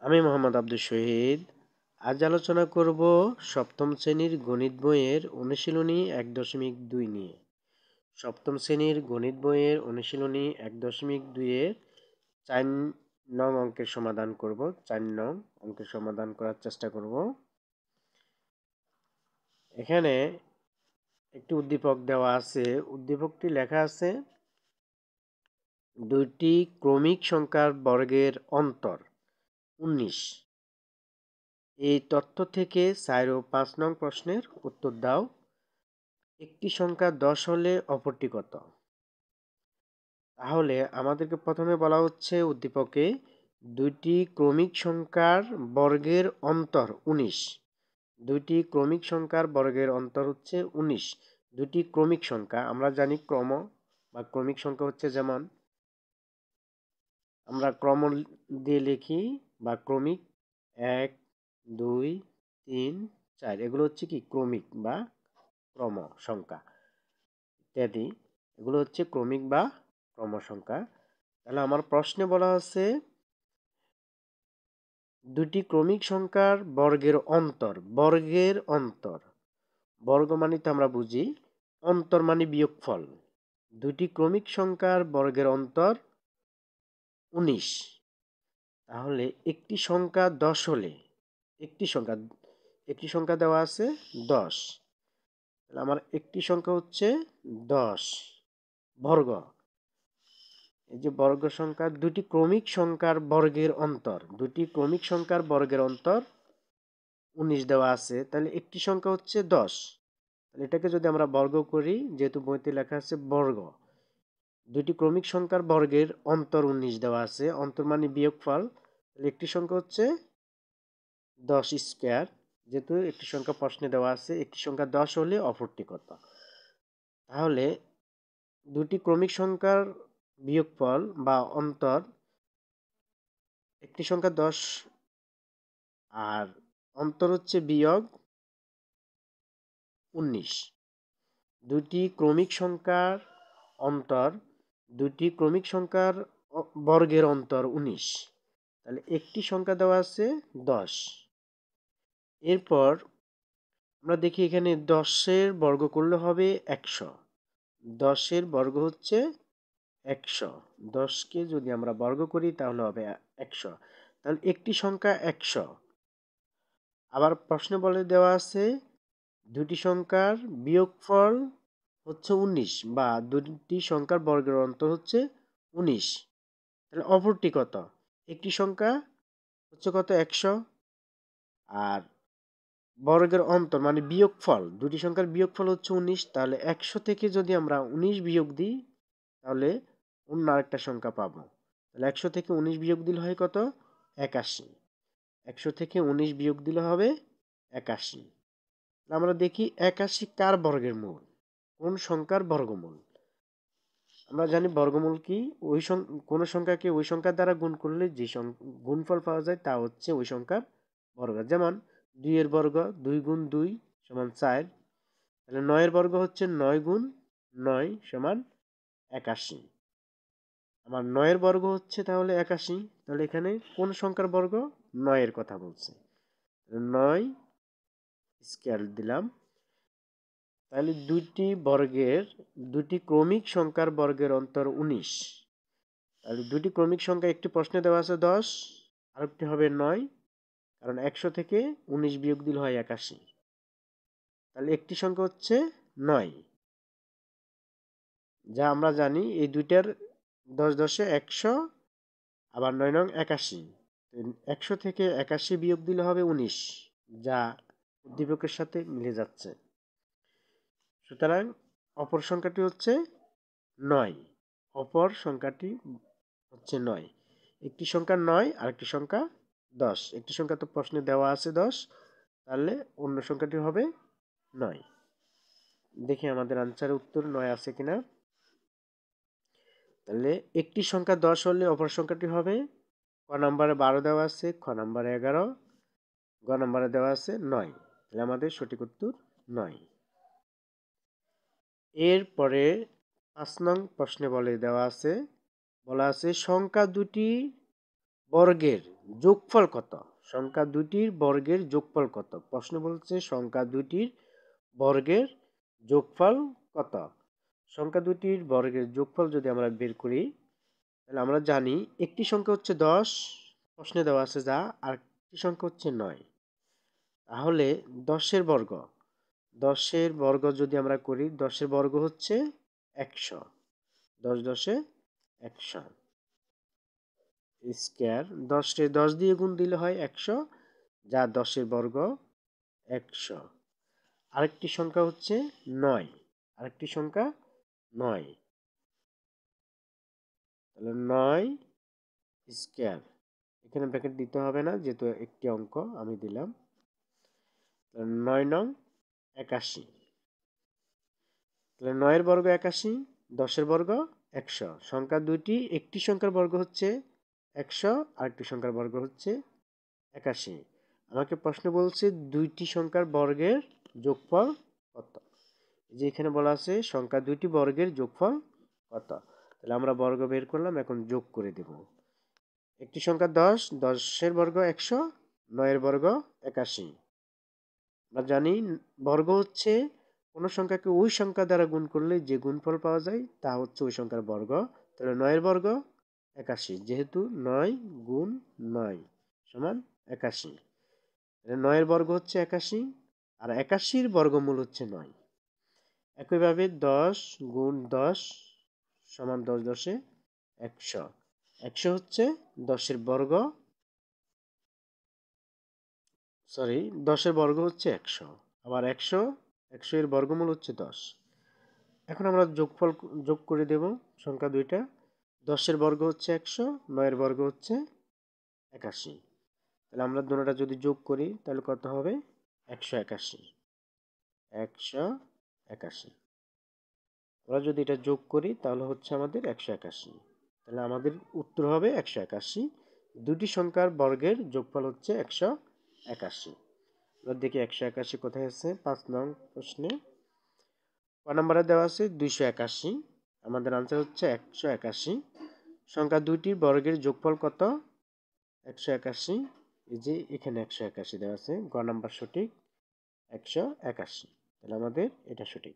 আমি মোহাম্মদ আব্দুল শহীদ। আজ আলোচনা করব সপ্তম শ্রেণীর গণিত বইয়ের অনুশীলনী 1.2 নিয়ে। সপ্তম শ্রেণীর গণিত বইয়ের অনুশীলনী 1.2 এর 4 নং অঙ্কের সমাধান করব। 4 নং অঙ্কের সমাধান করার চেষ্টা করব। এখানে একটি উদ্দীপক দেওয়া আছে। উদ্দীপকটি লেখা আছে, দুইটি ক্রমিক সংখ্যার বর্গের অন্তর 19। এই তথ্য থেকে 4 ও 5 নং প্রশ্নের উত্তর দাও। একটি সংখ্যা 10 হলে অপরটি কত? তাহলে আমাদেরকে প্রথমে বলা হচ্ছে উদ্দীপকে দুইটি ক্রমিক সংখ্যার বর্গের অন্তর 19। দুইটি ক্রমিক সংখ্যার বর্গের অন্তর হচ্ছে 19। দুটি ক্রমিক সংখ্যা আমরা জানি, ক্রম বা ক্রমিক সংখ্যা হচ্ছে, যেমন আমরা ক্রম দিয়ে লিখি বা ক্রমিক 1, 2, 3, 4, এগুলো হচ্ছে কি ক্রমিক বা ক্রম সংখ্যা ইত্যাদি। এগুলো হচ্ছে ক্রমিক বা ক্রম সংখ্যা। তাহলে আমার প্রশ্নে বলা আছে দুটি ক্রমিক সংখ্যার বর্গের অন্তর। বর্গের অন্তর, বর্গ মানে তো আমরা বুঝি, অন্তর মানে বিয়োগফল। দুটি ক্রমিক সংখ্যার বর্গের অন্তর 19। তাহলে একটি সংখ্যা 10 হলে, একটি সংখ্যা দেওয়া আছে 10। তাহলে আমার একটি সংখ্যা হচ্ছে 10 বর্গ। এই যে বর্গ সংখ্যা, দুটি ক্রমিক সংখ্যার বর্গের অন্তর, দুটি ক্রমিক সংখ্যার বর্গের অন্তর 19 দেওয়া আছে। তাহলে একটি সংখ্যা হচ্ছে 10। তাহলে এটাকে যদি আমরা বর্গ করি, যেহেতু বইতে লেখা আছে বর্গ, দুটি ক্রমিক সংখ্যার বর্গের অন্তর 19 দেওয়া আছে, অন্তর মানে বিয়োগফল। তাহলে একটি সংখ্যা হচ্ছে 10 স্কয়ার। যেহেতু একটি সংখ্যা প্রশ্নে দেওয়া আছে, একটি সংখ্যা 10 হলে অপরটি কত? তাহলে দুটি ক্রমিক সংখ্যার বিয়োগফল বা অন্তর, একটি সংখ্যা 10 আর অন্তর হচ্ছে বিয়োগ 19। দুটি ক্রমিক সংখ্যার অন্তর, দুটি ক্রমিক সংখ্যার বর্গের অন্তর 19। তাহলে একটি সংখ্যা দেওয়া আছে 10। এরপর আমরা দেখি এখানে 10-এর বর্গ করলে হবে 100। 10-এর বর্গ হচ্ছে 100। 10কে যদি আমরা বর্গ করি তাহলে হবে 100। তাহলে একটি সংখ্যা 100। আবার প্রশ্নে বলে দেওয়া আছে দুটি সংখ্যার বিয়োগফল হচ্ছে 19 বা দুটি সংখ্যার বর্গের অন্তর হচ্ছে 19। তাহলে অপরটি কত? একটি সংখ্যা হচ্ছে কত? 100। আর বর্গের অন্তর মানে বিয়োগফল, দুটি সংখ্যার বিয়োগফল হচ্ছে 19। তাহলে 100 থেকে যদি আমরা 19 বিয়োগ দিই তাহলে অন্য আরেকটা সংখ্যা পাবো। তাহলে 100 থেকে 19 বিয়োগ দিলে হয় কত? 81। 100 থেকে 19 বিয়োগ দিলে হবে 81। আমরা দেখি 81 কার বর্গের মূল, কোন সংখ্যার বর্গমূল। আমরা জানি বর্গমূল কি, ওই কোন সংখ্যাকে ওই সংখ্যার দ্বারা গুণ করলে যে গুণফল পাওয়া যায় তা হচ্ছে ওই সংখ্যার বর্গ। যেমন 2 এর বর্গ 2 গুণ 2 সমান 4। তাহলে 9 এর বর্গ হচ্ছে 9 গুণ 9 সমান 81। আমার 9 এর বর্গ হচ্ছে তাহলে 81। তাহলে এখানে কোন সংখ্যার বর্গ? 9 এর কথা বলছে। 9 স্কয়ার দিলাম। তাহলে দুটি ক্রমিক সংখ্যার বর্গের অন্তর 19। তাহলে দুটি ক্রমিক সংখ্যা, একটি প্রশ্নে দেওয়া আছে 10, আরেকটি হবে 9, কারণ 100 থেকে 19 বিয়োগ দিলে হয় 81। তাহলে একটি সংখ্যা হচ্ছে 9, যা আমরা জানি এই দুইটার 10 10-এ 100, আবার 9 নং 81। 100 থেকে 81 বিয়োগ দিলে হবে 19, যা উদ্দীপকের সাথে মিলে যাচ্ছে। সুতরাং অপর সংখ্যাটি হচ্ছে 9। অপর সংখ্যাটি হচ্ছে 9। একটি সংখ্যা 9 আর একটি সংখ্যা 10। একটি সংখ্যা তো প্রশ্নে দেওয়া আছে 10, তাহলে অন্য সংখ্যাটি হবে 9। দেখি আমাদের আনসারের উত্তর 9 আছে কিনা। তাহলে একটি সংখ্যা 10 হলে অপর সংখ্যাটি হবে, ক নম্বরে 12 দেওয়া আছে, খ নম্বরে 11, গ নম্বরে দেওয়া আছে 9। তাহলে আমাদের সঠিক উত্তর 9। এরপরে 5 নং প্রশ্নে বলা আছে সংখ্যা দুটি বর্গের যোগফল কত? সংখ্যা দুটির বর্গের যোগফল কত? প্রশ্ন বলছে সংখ্যা দুটির বর্গের যোগফল কত? সংখ্যা দুটির বর্গের যোগফল যদি আমরা বের করি, তাহলে আমরা জানি একটি সংখ্যা হচ্ছে 10, প্রশ্নে দেওয়া আছে যা, আর একটি সংখ্যা হচ্ছে 9। তাহলে 10 এর বর্গ যদি আমরা করি, 10 এর বর্গ হচ্ছে 100, 10 10 100 স্কয়ার, 10 দিয়ে গুণ দিলে হয় 100, যা 10 এর বর্গ 100। আরেকটি সংখ্যা হচ্ছে 9, আরেকটি সংখ্যা 9, তাহলে 9 স্কয়ার, এখানে ব্র্যাকেট দিতে হবে না যেহেতু একটি অঙ্ক আমি দিলাম। 9 নং 81, তাহলে 9 এর বর্গ 81, 10 এর বর্গ 100। সংখ্যা দুইটি, একটি সংখ্যার বর্গ হচ্ছে 100, আরেকটি সংখ্যার বর্গ হচ্ছে 81। আমাকে প্রশ্ন বলছে দুইটি সংখ্যার বর্গের যোগফল কত? যে এখানে বলা আছে সংখ্যা দুইটি বর্গের যোগফল কত? তাহলে আমরা বর্গ বের করলাম, এখন যোগ করে দেব। একটি সংখ্যা 10, 10 এর বর্গ 100, 9 এর বর্গ 81। আমরা জানি বর্গ হচ্ছে কোনো সংখ্যাকে ওই সংখ্যা দ্বারা গুণ করলে যে গুণফল পাওয়া যায় তা হচ্ছে ওই সংখ্যার বর্গ। তাহলে 9 এর বর্গ 81, যেহেতু 9 গুণ 9 সমান 81, 9 এর বর্গ হচ্ছে 81, আর 81 বর্গমূল হচ্ছে 9। একইভাবে 10 গুণ 10 সমান 10 10 100, 100 হচ্ছে 10 এর বর্গ, 10 এর বর্গ হচ্ছে 100, আবার 100 এর বর্গমূল হচ্ছে 10। এখন আমরা যোগফল যোগ করে দেব সংখ্যা দুইটা। 10 এর বর্গ হচ্ছে 100, 9 এর বর্গ হচ্ছে 81। তাহলে আমরা দুটোটা যদি যোগ করি তাহলে কত হবে? 181, 181। আমরা যদি এটা যোগ করি তাহলে হচ্ছে আমাদের 181, তাহলে আমাদের উত্তর হবে 181। দুটি সংখ্যার বর্গের যোগফল হচ্ছে 181। এবার দেখি 181 কোথায় আছে। 5 নং প্রশ্নে ক নম্বরে দেওয়া আছে 281, আমাদের আনসার হচ্ছে 181। সংখ্যা দুইটির বর্গের যোগফল কত? 181, এই যে এখানে 181 দেওয়া আছে, গ নাম্বার সঠিক 181, তাহলে আমাদের এটা সঠিক।